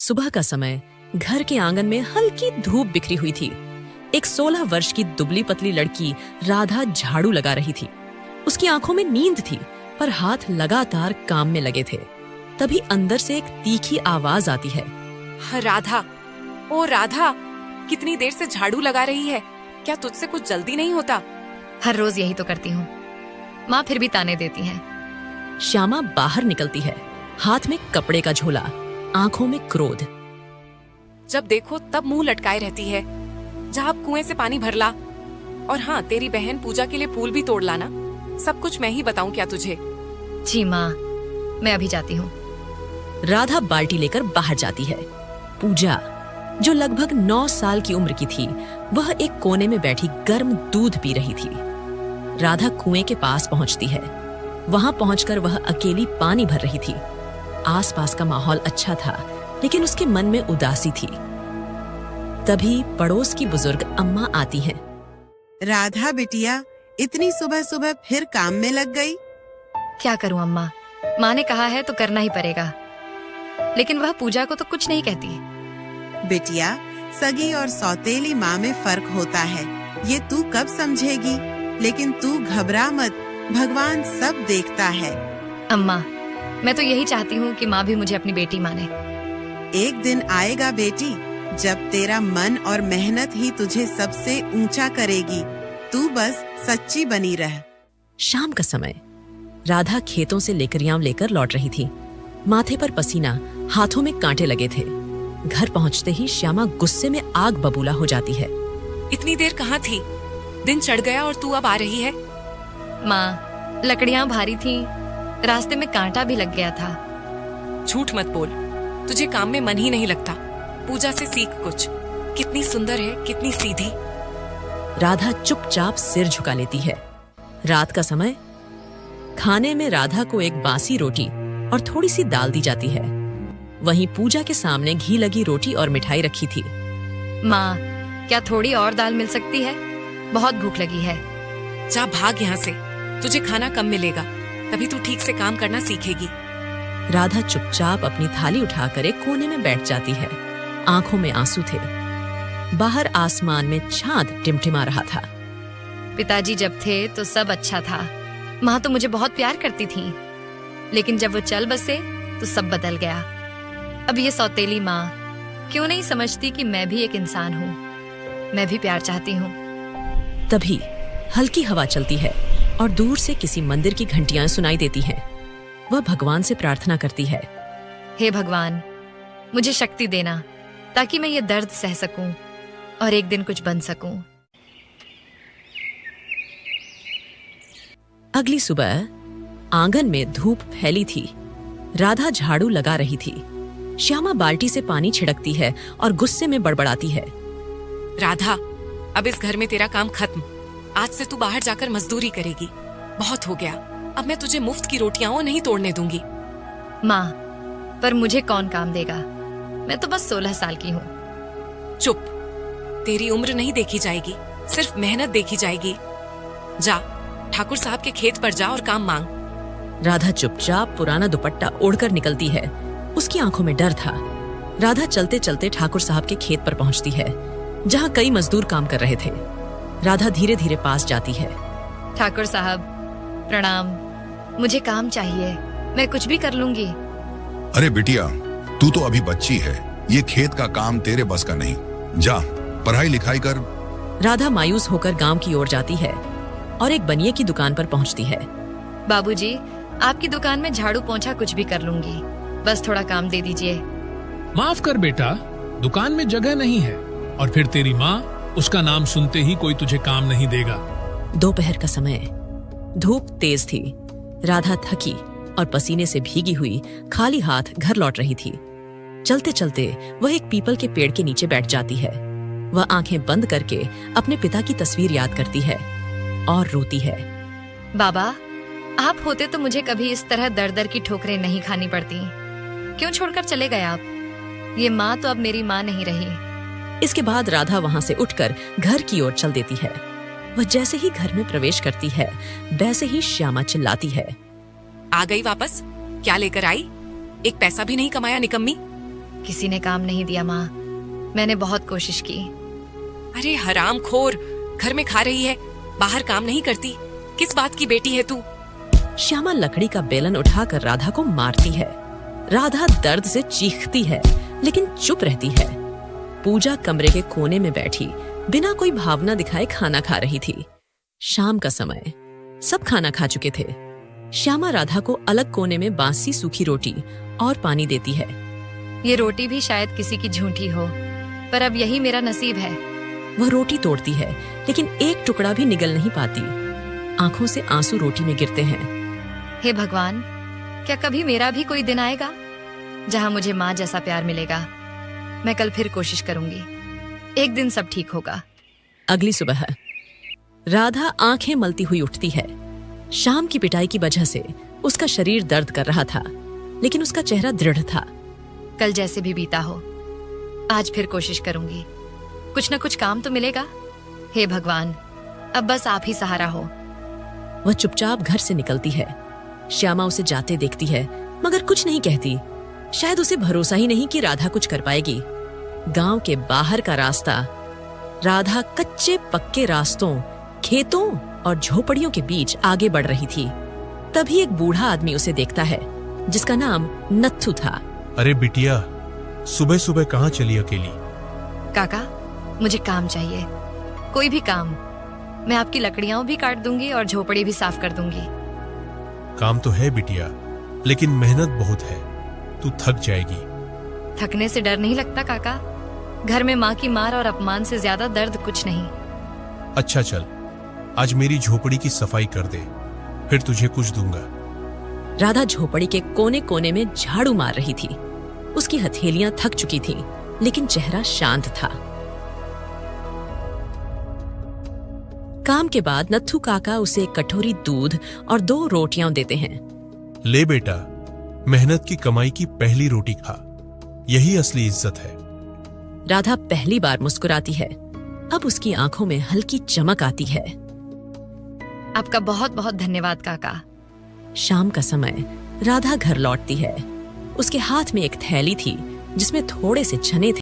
सुबह का समय, घर के आंगन में हल्की धूप बिखरी हुई थी। एक 16 वर्ष की दुबली पतली लड़की राधा झाड़ू लगा रही थी। उसकी आंखों में नींद थी, पर हाथ लगातार काम में लगे थे। तभी अंदर से एक तीखी आवाज आती है। राधा, ओ राधा, कितनी देर से झाड़ू लगा रही है? क्या तुझसे कुछ जल्दी नहीं होता? हर रोज यही तो करती हूँ। माँ फिर भी ताने देती है। श्यामा बाहर निकलती है, हाथ में कपड़े का झोला, आंखों में क्रोध। जब देखो तब मुंह लटकाए रहती है। जा अब कुएं से पानी भर ला। और हाँ, तेरी बहन पूजा के लिए फूल भी तोड़ लाना। सब कुछ मैं ही बताऊं क्या तुझे? जी माँ, मैं अभी जाती हूँ। राधा बाल्टी लेकर बाहर जाती है। पूजा, जो लगभग 9 साल की उम्र की थी, वह एक कोने में बैठी गर्म दूध पी रही थी। राधा कुएं के पास पहुंचती है। वहां पहुंचकर वह अकेली पानी भर रही थी। आसपास का माहौल अच्छा था, लेकिन उसके मन में उदासी थी। तभी पड़ोस की बुजुर्ग अम्मा आती हैं। राधा बिटिया, इतनी सुबह सुबह फिर काम में लग गई? क्या करूँ अम्मा, माँ ने कहा है तो करना ही पड़ेगा। लेकिन वह पूजा को तो कुछ नहीं कहती। बिटिया, सगी और सौतेली माँ में फर्क होता है, ये तू कब समझेगी? लेकिन तू घबरा मत, भगवान सब देखता है। अम्मा, मैं तो यही चाहती हूँ कि माँ भी मुझे अपनी बेटी माने। एक दिन आएगा बेटी, जब तेरा मन और मेहनत ही तुझे सबसे ऊंचा करेगी। तू बस सच्ची बनी रह। शाम का समय, राधा खेतों से लेकरियां लेकर लौट रही थी। माथे पर पसीना, हाथों में कांटे लगे थे। घर पहुंचते ही श्यामा गुस्से में आग बबूला हो जाती है। इतनी देर कहाँ थी? दिन चढ़ गया और तू अब आ रही है? माँ, लकड़ियाँ भारी थीं, रास्ते में कांटा भी लग गया था। झूठ मत बोल, तुझे काम में मन ही नहीं लगता। पूजा से सीख कुछ। कितनी सुंदर है, कितनी सीधी। राधा चुपचाप सिर झुका लेती है। रात का समय, खाने में राधा को एक बासी रोटी और थोड़ी सी दाल दी जाती है। वहीं पूजा के सामने घी लगी रोटी और मिठाई रखी थी। माँ, क्या थोड़ी और दाल मिल सकती है? बहुत भूख लगी है। जा भाग यहाँ से, तुझे खाना कम मिलेगा, तभी तू ठीक से काम करना सीखेगी। राधा चुपचाप अपनी थाली उठाकर एक कोने में बैठ जाती है। आंखों में आंसू थे। बाहर आसमान में चांद टिमटिमा रहा था। पिताजी जब थे तो सब अच्छा था। माँ तो मुझे बहुत प्यार करती थी, लेकिन जब वो चल बसे तो सब बदल गया। अब ये सौतेली माँ क्यों नहीं समझती कि मैं भी एक इंसान हूँ, मैं भी प्यार चाहती हूँ। तभी हल्की हवा चलती है और दूर से किसी मंदिर की घंटियां सुनाई देती हैं। वह भगवान से प्रार्थना करती है। हे भगवान, मुझे शक्ति देना ताकि मैं ये दर्द सह सकूं और एक दिन कुछ बन सकूं। अगली सुबह आंगन में धूप फैली थी। राधा झाड़ू लगा रही थी। श्यामा बाल्टी से पानी छिड़कती है और गुस्से में बड़बड़ाती है। राधा, अब इस घर में तेरा काम खत्म। आज से तू बाहर जाकर मजदूरी करेगी। बहुत हो गया, अब मैं तुझे मुफ्त की रोटियां नहीं तोड़ने दूंगी। माँ, पर मुझे कौन काम देगा? मैं तो बस 16 साल की हूँ। चुप, तेरी उम्र नहीं देखी जाएगी, सिर्फ मेहनत देखी जाएगी। जा, ठाकुर साहब के खेत पर जा और काम मांग। राधा चुपचाप पुराना दुपट्टा ओढ़कर निकलती है। उसकी आंखों में डर था। राधा चलते चलते ठाकुर साहब के खेत पर पहुंचती है, जहां कई मजदूर काम कर रहे थे। राधा धीरे धीरे पास जाती है। ठाकुर साहब, प्रणाम। मुझे काम चाहिए, मैं कुछ भी कर लूंगी। अरे बिटिया, तू तो अभी बच्ची है, ये खेत का काम तेरे बस का नहीं। जा, पढ़ाई लिखाई कर। राधा मायूस होकर गांव की ओर जाती है और एक बनिए की दुकान पर पहुंचती है। बाबूजी, आपकी दुकान में झाड़ू पोंछा कुछ भी कर लूंगी, बस थोड़ा काम दे दीजिए। माफ कर बेटा, दुकान में जगह नहीं है, और फिर तेरी माँ, उसका नाम सुनते ही कोई तुझे काम नहीं देगा। दोपहर का समय, धूप तेज थी। राधा थकी और पसीने से भीगी हुई खाली हाथ घर लौट रही थी। चलते चलते वह एक पीपल के पेड़ के नीचे बैठ जाती है। वह आंखें बंद करके अपने पिता की तस्वीर याद करती है और रोती है। बाबा, आप होते तो मुझे कभी इस तरह दर दर की ठोकरें नहीं खानी पड़ती। क्यों छोड़कर चले गए आप? ये माँ तो अब मेरी माँ नहीं रही। इसके बाद राधा वहां से उठकर घर की ओर चल देती है। वह जैसे ही घर में प्रवेश करती है, वैसे ही श्यामा चिल्लाती है। आ गई वापस? क्या लेकर आई? एक पैसा भी नहीं कमाया, निकम्मी। किसी ने काम नहीं दिया माँ। मैंने बहुत कोशिश की। अरे हरामखोर, घर में खा रही है, बाहर काम नहीं करती। किस बात की बेटी है तू? श्यामा लकड़ी का बेलन उठाकर राधा को मारती है। राधा दर्द से चीखती है लेकिन चुप रहती है। पूजा कमरे के कोने में बैठी बिना कोई भावना दिखाए खाना खा रही थी। शाम का समय, सब खाना खा चुके थे। श्यामा राधा को अलग कोने में बासी सूखी रोटी और पानी देती है। ये रोटी भी शायद किसी की झूठी हो, पर अब यही मेरा नसीब है। वह रोटी तोड़ती है लेकिन एक टुकड़ा भी निगल नहीं पाती। आंखों से आंसू रोटी में गिरते हैं। हे भगवान, क्या कभी मेरा भी कोई दिन आएगा जहां मुझे माँ जैसा प्यार मिलेगा? मैं कल फिर कोशिश करूंगी, एक दिन सब ठीक होगा। अगली सुबह राधा आंखें मलती हुई उठती है। शाम की पिटाई की वजह से उसका शरीर दर्द कर रहा था, लेकिन उसका चेहरा दृढ़ था। कल जैसे भी बीता हो, आज फिर कोशिश करूंगी। कुछ न कुछ काम तो मिलेगा। हे भगवान, अब बस आप ही सहारा हो। वह चुपचाप घर से निकलती है। श्यामा उसे जाते देखती है मगर कुछ नहीं कहती। शायद उसे भरोसा ही नहीं कि राधा कुछ कर पाएगी। गांव के बाहर का रास्ता, राधा कच्चे पक्के रास्तों, खेतों और झोपड़ियों के बीच आगे बढ़ रही थी। तभी एक बूढ़ा आदमी उसे देखता है जिसका नाम नत्थू था। अरे बिटिया, सुबह सुबह कहाँ चली अकेली? काका, मुझे काम चाहिए, कोई भी काम। मैं आपकी लकड़ियां भी काट दूंगी और झोपड़ी भी साफ कर दूंगी। काम तो है बिटिया, लेकिन मेहनत बहुत है, तू थक जाएगी। थकने से डर नहीं लगता काका? घर में माँ की मार और अपमान से ज्यादा दर्द कुछ नहीं। अच्छा चल, आज मेरी झोपड़ी की सफाई कर दे, फिर तुझे कुछ दूंगा। राधा झोपड़ी के कोने कोने में झाड़ू मार रही थी। उसकी हथेलियां थक चुकी थीं, लेकिन चेहरा शांत था। काम के बाद नत्थू काका उसे एक कटोरी दूध और 2 रोटियां देते हैं। ले बेटा, मेहनत की कमाई की पहली रोटी खा, यही असली इज्जत है। राधा पहली बार मुस्कुराती है। अब उसकी आंखों में हल्की चमक आती है। आपका बहुत बहुत धन्यवाद काका। शाम का समय, राधा घर लौटती है। उसके हाथ में एक थैली थी जिसमें थोड़े से चने थे।